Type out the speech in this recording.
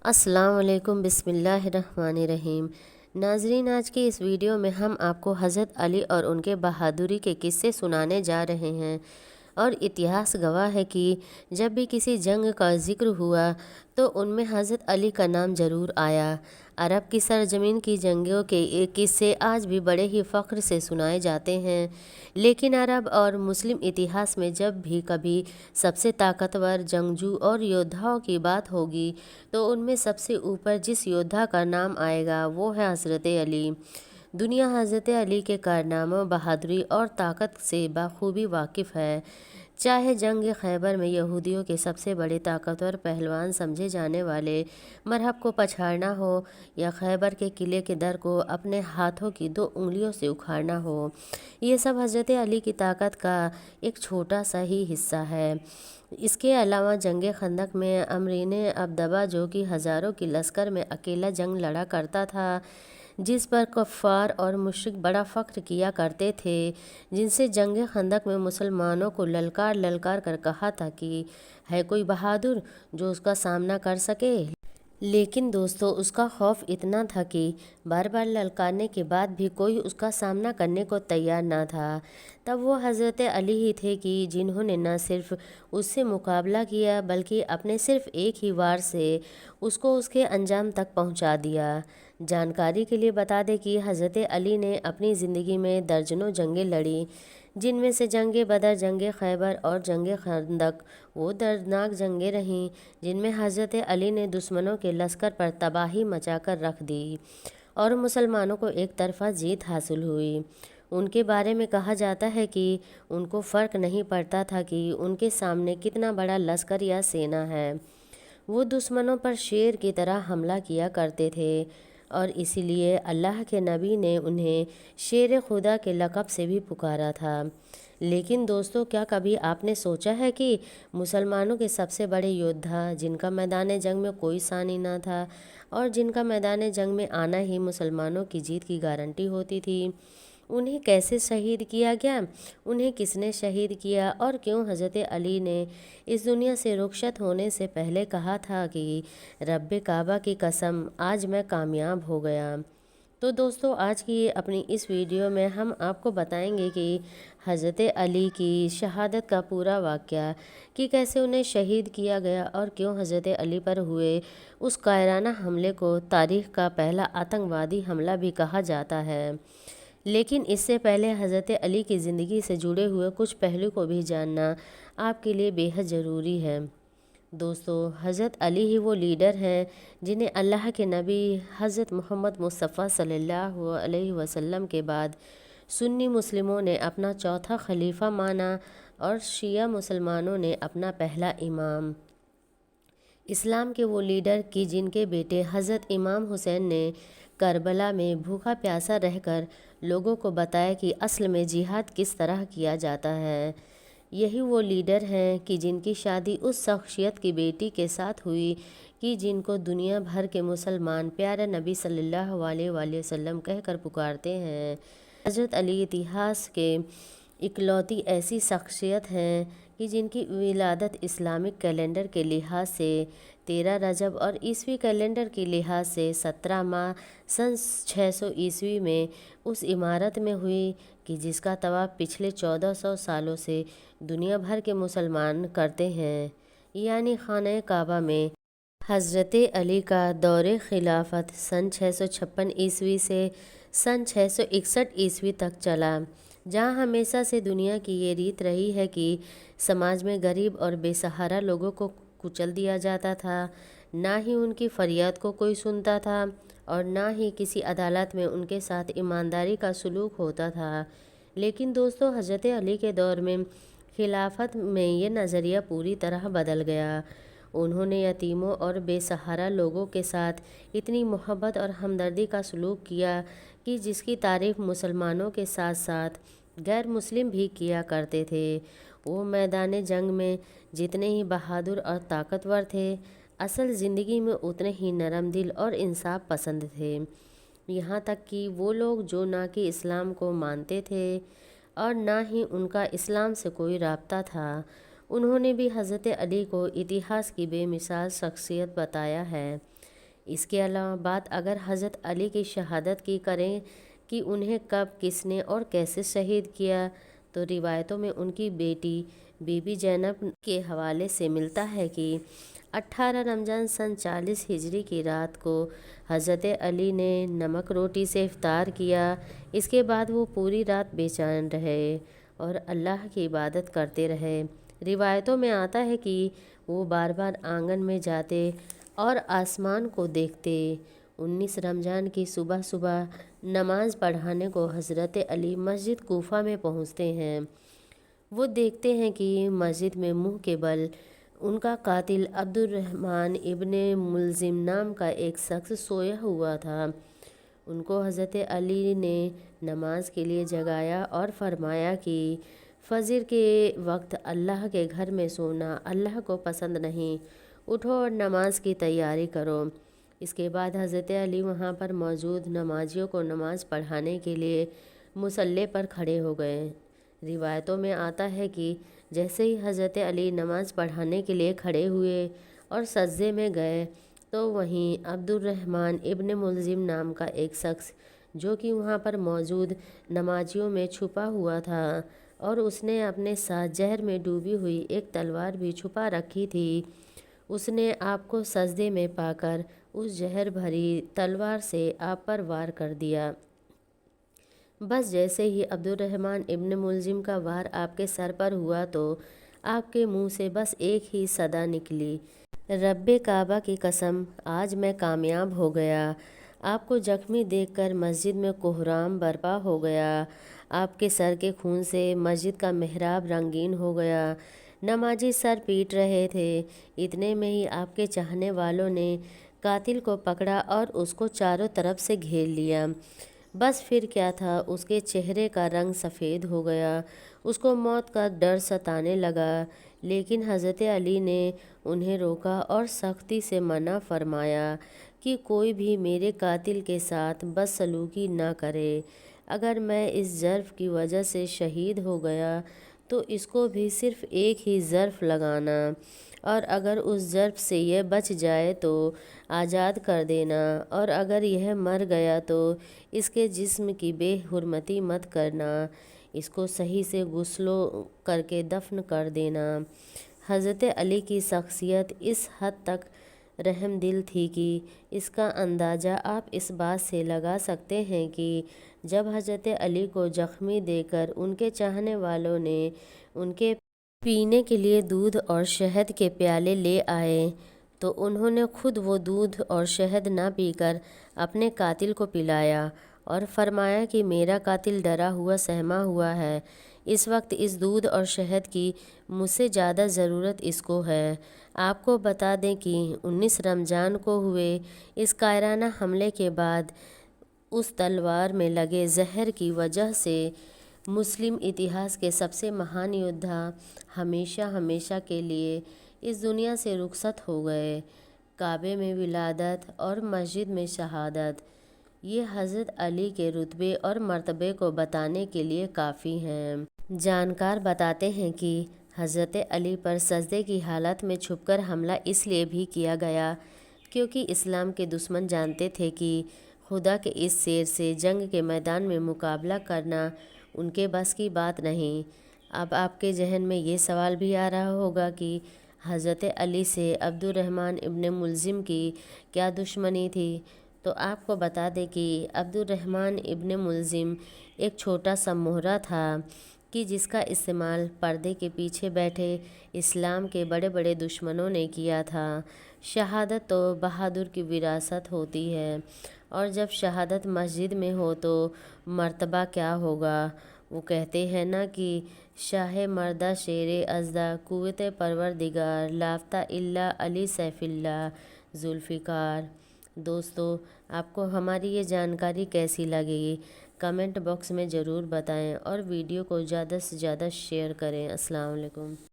السلام علیکم، بسم اللہ الرحمن الرحیم۔ ناظرین، آج کی اس ویڈیو میں ہم آپ کو حضرت علی اور ان کے بہادری کے قصے سنانے جا رہے ہیں۔ اور اتہاس گواہ ہے کہ جب بھی کسی جنگ کا ذکر ہوا تو ان میں حضرت علی کا نام ضرور آیا۔ عرب کی سرزمین کی جنگوں کے قصے آج بھی بڑے ہی فخر سے سنائے جاتے ہیں، لیکن عرب اور مسلم اتہاس میں جب بھی کبھی سب سے طاقتور جنگجو اور یودھاؤں کی بات ہوگی تو ان میں سب سے اوپر جس یودھا کا نام آئے گا وہ ہے حضرت علی۔ دنیا حضرت علی کے کارناموں، بہادری اور طاقت سے بخوبی واقف ہے۔ چاہے جنگ خیبر میں یہودیوں کے سب سے بڑے طاقتور پہلوان سمجھے جانے والے مرہب کو پچھاڑنا ہو یا خیبر کے قلعے کے در کو اپنے ہاتھوں کی 2 انگلیوں سے اکھاڑنا ہو، یہ سب حضرت علی کی طاقت کا ایک چھوٹا سا ہی حصہ ہے۔ اس کے علاوہ جنگ خندق میں عمرو بن ابدبہ، جو کہ ہزاروں کی لشکر میں اکیلا جنگ لڑا کرتا تھا، جس پر کفار اور مشرک بڑا فخر کیا کرتے تھے، جن سے جنگ خندق میں مسلمانوں کو للکار للکار کر کہا تھا کہ ہے کوئی بہادر جو اس کا سامنا کر سکے۔ لیکن دوستو، اس کا خوف اتنا تھا کہ بار بار للکارنے کے بعد بھی کوئی اس کا سامنا کرنے کو تیار نہ تھا۔ تب وہ حضرت علی ہی تھے کہ جنہوں نے نہ صرف اس سے مقابلہ کیا بلکہ اپنے صرف ایک ہی وار سے اس کو اس کے انجام تک پہنچا دیا۔ جانکاری کے لیے بتا دیں کہ حضرت علی نے اپنی زندگی میں درجنوں جنگیں لڑیں، جن میں سے جنگ بدر، جنگ خیبر اور جنگ خندق وہ دردناک جنگیں رہیں جن میں حضرت علی نے دشمنوں کے لشکر پر تباہی مچا کر رکھ دی اور مسلمانوں کو ایک طرفہ جیت حاصل ہوئی۔ ان کے بارے میں کہا جاتا ہے کہ ان کو فرق نہیں پڑتا تھا کہ ان کے سامنے کتنا بڑا لشکر یا سینا ہے، وہ دشمنوں پر شیر کی طرح حملہ کیا کرتے تھے، اور اسی لیے اللہ کے نبی نے انہیں شیر خدا کے لقب سے بھی پکارا تھا۔ لیکن دوستو، کیا کبھی آپ نے سوچا ہے کہ مسلمانوں کے سب سے بڑے یودھا، جن کا میدان جنگ میں کوئی ثانی نہ تھا اور جن کا میدان جنگ میں آنا ہی مسلمانوں کی جیت کی گارنٹی ہوتی تھی، انہیں کیسے شہید کیا گیا؟ انہیں کس نے شہید کیا اور کیوں حضرت علی نے اس دنیا سے رخصت ہونے سے پہلے کہا تھا کہ رب کعبہ کی قسم، آج میں کامیاب ہو گیا؟ تو دوستو، آج کی اپنی اس ویڈیو میں ہم آپ کو بتائیں گے کہ حضرت علی کی شہادت کا پورا واقعہ، کہ کیسے انہیں شہید کیا گیا اور کیوں حضرت علی پر ہوئے اس کائرانہ حملے کو تاریخ کا پہلا آتنکوادی حملہ بھی کہا جاتا ہے۔ لیکن اس سے پہلے حضرت علی کی زندگی سے جڑے ہوئے کچھ پہلو کو بھی جاننا آپ کے لیے بے حد ضروری ہے۔ دوستو، حضرت علی ہی وہ لیڈر ہیں جنہیں اللہ کے نبی حضرت محمد مصطفیٰ صلی اللہ علیہ وسلم کے بعد سنی مسلموں نے اپنا چوتھا خلیفہ مانا اور شیعہ مسلمانوں نے اپنا پہلا امام۔ اسلام کے وہ لیڈر کہ جن کے بیٹے حضرت امام حسین نے کربلا میں بھوکا پیاسا رہ کر لوگوں کو بتایا کہ اصل میں جہاد کس طرح کیا جاتا ہے۔ یہی وہ لیڈر ہیں کہ جن کی شادی اس شخصیت کی بیٹی کے ساتھ ہوئی کہ جن کو دنیا بھر کے مسلمان پیارے نبی صلی اللہ علیہ وآلہ وسلم کہہ کر پکارتے ہیں۔ حضرت علی اتہاس کے اکلوتی ایسی شخصیت ہیں کہ جن کی ولادت اسلامک کیلنڈر کے لحاظ سے 13 رجب اور عیسوی کیلنڈر کے لحاظ سے 17 ماہ سن 600 عیسوی میں اس عمارت میں ہوئی کہ جس کا طواف پچھلے 1400 سالوں سے دنیا بھر کے مسلمان کرتے ہیں، یعنی خانہ کعبہ میں۔ حضرت علی کا دور خلافت سن 656 عیسوی سے سن 661 عیسوی تک چلا، جہاں ہمیشہ سے دنیا کی یہ ریت رہی ہے کہ سماج میں غریب اور بے سہارا لوگوں کو کچل دیا جاتا تھا، نہ ہی ان کی فریاد کو کوئی سنتا تھا اور نہ ہی کسی عدالت میں ان کے ساتھ ایمانداری کا سلوک ہوتا تھا۔ لیکن دوستو، حضرت علی کے دور میں خلافت میں یہ نظریہ پوری طرح بدل گیا۔ انہوں نے یتیموں اور بے سہارا لوگوں کے ساتھ اتنی محبت اور ہمدردی کا سلوک کیا کہ جس کی تعریف مسلمانوں کے ساتھ ساتھ غیر مسلم بھی کیا کرتے تھے۔ وہ میدان جنگ میں جتنے ہی بہادر اور طاقتور تھے، اصل زندگی میں اتنے ہی نرم دل اور انصاف پسند تھے۔ یہاں تک کہ وہ لوگ جو نہ کہ اسلام کو مانتے تھے اور نہ ہی ان کا اسلام سے کوئی رابطہ تھا، انہوں نے بھی حضرت علی کو اتہاس کی بے مثال شخصیت بتایا ہے۔ اس کے علاوہ بات اگر حضرت علی کی شہادت کی کریں کہ انہیں کب، کس نے اور کیسے شہید کیا، تو روایتوں میں ان کی بیٹی بی بی زینب کے حوالے سے ملتا ہے کہ 18 رمضان سن 40 ہجری کی رات کو حضرت علی نے نمک روٹی سے افطار کیا۔ اس کے بعد وہ پوری رات بے چین رہے اور اللہ کی عبادت کرتے رہے۔ روایتوں میں آتا ہے کہ وہ بار بار آنگن میں جاتے اور آسمان کو دیکھتے۔ 19 رمضان کی صبح صبح نماز پڑھانے کو حضرت علی مسجد کوفہ میں پہنچتے ہیں۔ وہ دیکھتے ہیں کہ مسجد میں منہ کے بل ان کا قاتل عبد الرحمن ابن ملزم نام کا ایک شخص سویا ہوا تھا۔ ان کو حضرت علی نے نماز کے لیے جگایا اور فرمایا کہ فجر کے وقت اللہ کے گھر میں سونا اللہ کو پسند نہیں، اٹھو اور نماز کی تیاری کرو۔ اس کے بعد حضرت علی وہاں پر موجود نمازیوں کو نماز پڑھانے کے لیے مصلی پر کھڑے ہو گئے۔ روایتوں میں آتا ہے کہ جیسے ہی حضرت علی نماز پڑھانے کے لیے کھڑے ہوئے اور سجدے میں گئے تو وہیں عبد الرحمن ابن ملزم نام کا ایک شخص جو کہ وہاں پر موجود نمازیوں میں چھپا ہوا تھا اور اس نے اپنے ساتھ زہر میں ڈوبی ہوئی ایک تلوار بھی چھپا رکھی تھی، اس نے آپ کو سجدے میں پا کر اس زہر بھری تلوار سے آپ پر وار کر دیا۔ بس جیسے ہی عبد الرحمن ابن ملزم کا وار آپ کے سر پر ہوا تو آپ کے منہ سے بس ایک ہی صدا نکلی، رب کعبہ کی قسم آج میں کامیاب ہو گیا۔ آپ کو زخمی دیکھ کر مسجد میں کوہرام برپا ہو گیا۔ آپ کے سر کے خون سے مسجد کا محراب رنگین ہو گیا۔ نمازی سر پیٹ رہے تھے، اتنے میں ہی آپ کے چاہنے والوں نے قاتل کو پکڑا اور اس کو چاروں طرف سے گھیر لیا۔ بس پھر کیا تھا، اس کے چہرے کا رنگ سفید ہو گیا، اس کو موت کا ڈر ستانے لگا، لیکن حضرت علی نے انہیں روکا اور سختی سے منع فرمایا کہ کوئی بھی میرے قاتل کے ساتھ بدسلوکی نہ کرے۔ اگر میں اس ظرف کی وجہ سے شہید ہو گیا تو اس کو بھی صرف ایک ہی ظرف لگانا، اور اگر اس ظرف سے یہ بچ جائے تو آزاد کر دینا، اور اگر یہ مر گیا تو اس کے جسم کی بے حرمتی مت کرنا، اس کو صحیح سے غسل کر کے دفن کر دینا۔ حضرت علی کی شخصیت اس حد تک رحم دل تھی کہ اس کا اندازہ آپ اس بات سے لگا سکتے ہیں کہ جب حضرت علی کو زخمی دیکھ کر ان کے چاہنے والوں نے ان کے پینے کے لیے دودھ اور شہد کے پیالے لے آئے تو انہوں نے خود وہ دودھ اور شہد نہ پی کر اپنے قاتل کو پلایا اور فرمایا کہ میرا قاتل ڈرا ہوا سہما ہوا ہے، اس وقت اس دودھ اور شہد کی مجھ سے زیادہ ضرورت اس کو ہے۔ آپ کو بتا دیں کہ 19 رمضان کو ہوئے اس کائرانہ حملے کے بعد اس تلوار میں لگے زہر کی وجہ سے مسلم اتہاس کے سب سے مہان یودھا ہمیشہ ہمیشہ کے لیے اس دنیا سے رخصت ہو گئے۔ کعبے میں ولادت اور مسجد میں شہادت، یہ حضرت علی کے رتبے اور مرتبے کو بتانے کے لیے کافی ہیں۔ جانکار بتاتے ہیں کہ حضرت علی پر سجدے کی حالت میں چھپ کر حملہ اس لیے بھی کیا گیا کیونکہ اسلام کے دشمن جانتے تھے کہ خدا کے اس شیر سے جنگ کے میدان میں مقابلہ کرنا ان کے بس کی بات نہیں۔ اب آپ کے ذہن میں یہ سوال بھی آ رہا ہوگا کہ حضرت علی سے عبد الرحمن ابن ملزم کی کیا دشمنی تھی؟ تو آپ کو بتا دیں کہ عبد الرحمن ابن ملزم ایک چھوٹا سا مہرہ تھا کہ جس کا استعمال پردے کے پیچھے بیٹھے اسلام کے بڑے بڑے دشمنوں نے کیا تھا۔ شہادت تو بہادر کی وراثت ہوتی ہے، اور جب شہادت مسجد میں ہو تو مرتبہ کیا ہوگا۔ وہ کہتے ہیں نا کہ شاہ مردہ شیر ازدہ قوت پروردگار لافتہ الا علی سیف اللہ ذوالفقار۔ دوستو، آپ کو ہماری یہ جانکاری کیسی لگی؟ کمنٹ باکس میں ضرور بتائیں اور ویڈیو کو زیادہ سے زیادہ شیئر کریں۔ السلام علیکم۔